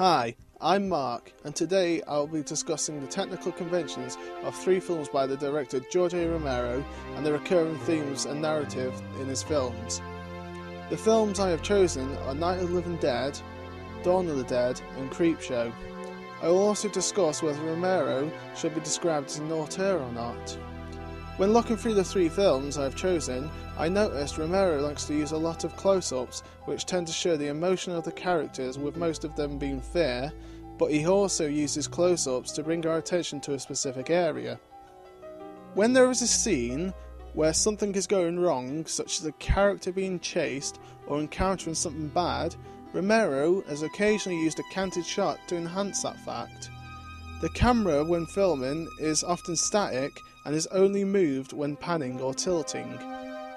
Hi, I'm Mark, and today I'll be discussing the technical conventions of 3 films by the director George A. Romero and the recurring themes and narrative in his films. The films I have chosen are Night of the Living Dead, Dawn of the Dead and Creepshow. I will also discuss whether Romero should be described as an auteur or not. When looking through the 3 films I have chosen, I noticed Romero likes to use a lot of close-ups which tend to show the emotion of the characters, with most of them being fear, but he also uses close-ups to bring our attention to a specific area. When there is a scene where something is going wrong, such as a character being chased or encountering something bad, Romero has occasionally used a canted shot to enhance that fact. The camera when filming is often static and is only moved when panning or tilting.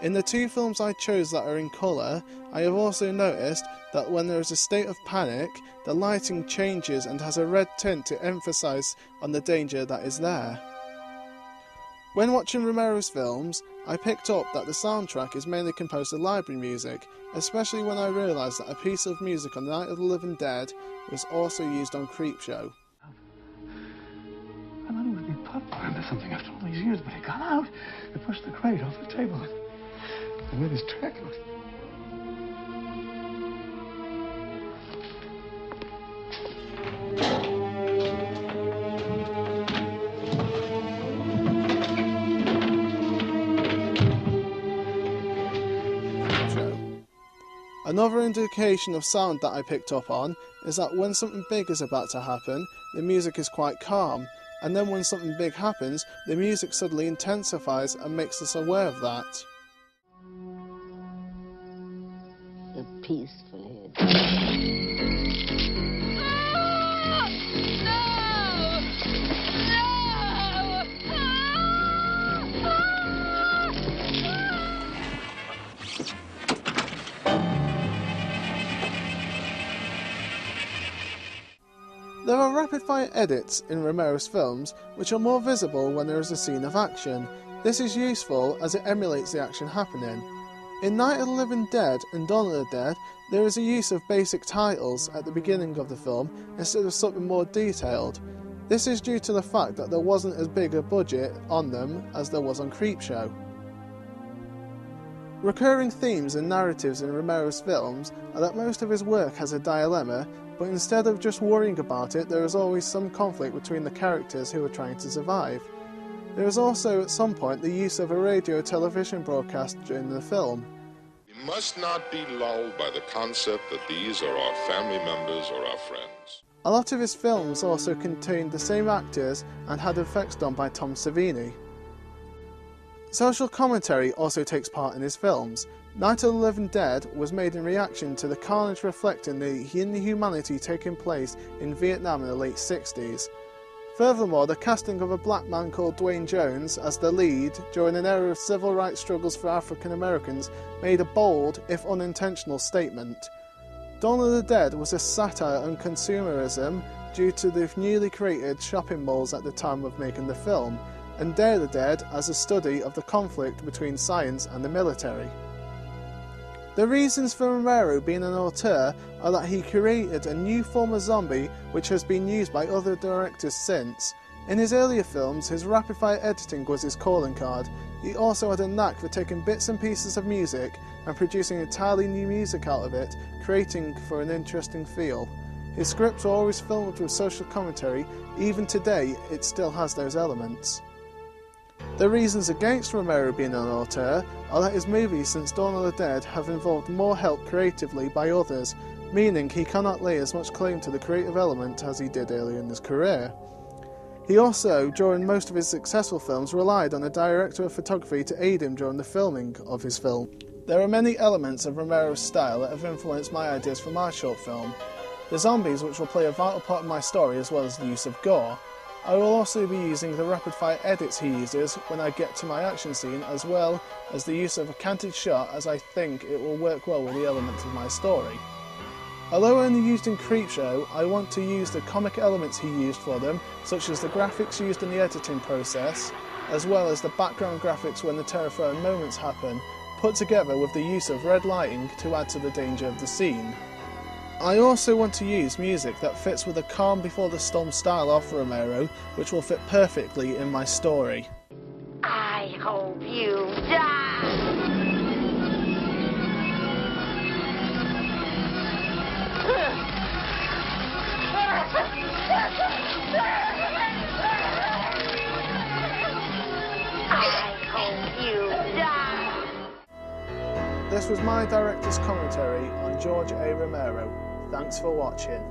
In the 2 films I chose that are in colour, I have also noticed that when there is a state of panic, the lighting changes and has a red tint to emphasise on the danger that is there. When watching Romero's films, I picked up that the soundtrack is mainly composed of library music, especially when I realised that a piece of music on Night of the Living Dead was also used on Creepshow. I thought he would be put into something after all these years, but he got out. He pushed the crate off the table and with his track. Another indication of sound that I picked up on is that when something big is about to happen, the music is quite calm, and then when something big happens, the music suddenly intensifies and makes us aware of that. The peaceful head. There are rapid-fire edits in Romero's films which are more visible when there is a scene of action. This is useful as it emulates the action happening. In Night of the Living Dead and Dawn of the Dead, there is a use of basic titles at the beginning of the film instead of something more detailed. This is due to the fact that there wasn't as big a budget on them as there was on Creepshow. Recurring themes and narratives in Romero's films are that most of his work has a dilemma, but instead of just worrying about it, there is always some conflict between the characters who are trying to survive. There is also at some point the use of a radio television broadcast during the film. We must not be lulled by the concept that these are our family members or our friends. A lot of his films also contained the same actors and had effects done by Tom Savini. Social commentary also takes part in his films. Night of the Living Dead was made in reaction to the carnage reflecting the inhumanity taking place in Vietnam in the late 60s. Furthermore, the casting of a black man called Dwayne Jones as the lead during an era of civil rights struggles for African Americans made a bold, if unintentional, statement. Dawn of the Dead was a satire on consumerism due to the newly created shopping malls at the time of making the film, and Day of the Dead as a study of the conflict between science and the military. The reasons for Romero being an auteur are that he created a new form of zombie which has been used by other directors since. In his earlier films, his rapid-fire editing was his calling card. He also had a knack for taking bits and pieces of music and producing entirely new music out of it, creating for an interesting feel. His scripts were always filmed with social commentary. Even today, it still has those elements. The reasons against Romero being an auteur are that his movies since Dawn of the Dead have involved more help creatively by others, meaning he cannot lay as much claim to the creative element as he did earlier in his career. He also, during most of his successful films, relied on a director of photography to aid him during the filming of his film. There are many elements of Romero's style that have influenced my ideas for my short film. The zombies, which will play a vital part of my story, as well as the use of gore. I will also be using the rapid-fire edits he uses when I get to my action scene, as well as the use of a canted shot, as I think it will work well with the elements of my story. Although only used in Creepshow, I want to use the comic elements he used for them, such as the graphics used in the editing process, as well as the background graphics when the terrifying moments happen, put together with the use of red lighting to add to the danger of the scene. I also want to use music that fits with the calm before the storm style of Romero, which will fit perfectly in my story. I hope you die! I hope you die! This was my director's commentary on George A. Romero. Thanks for watching.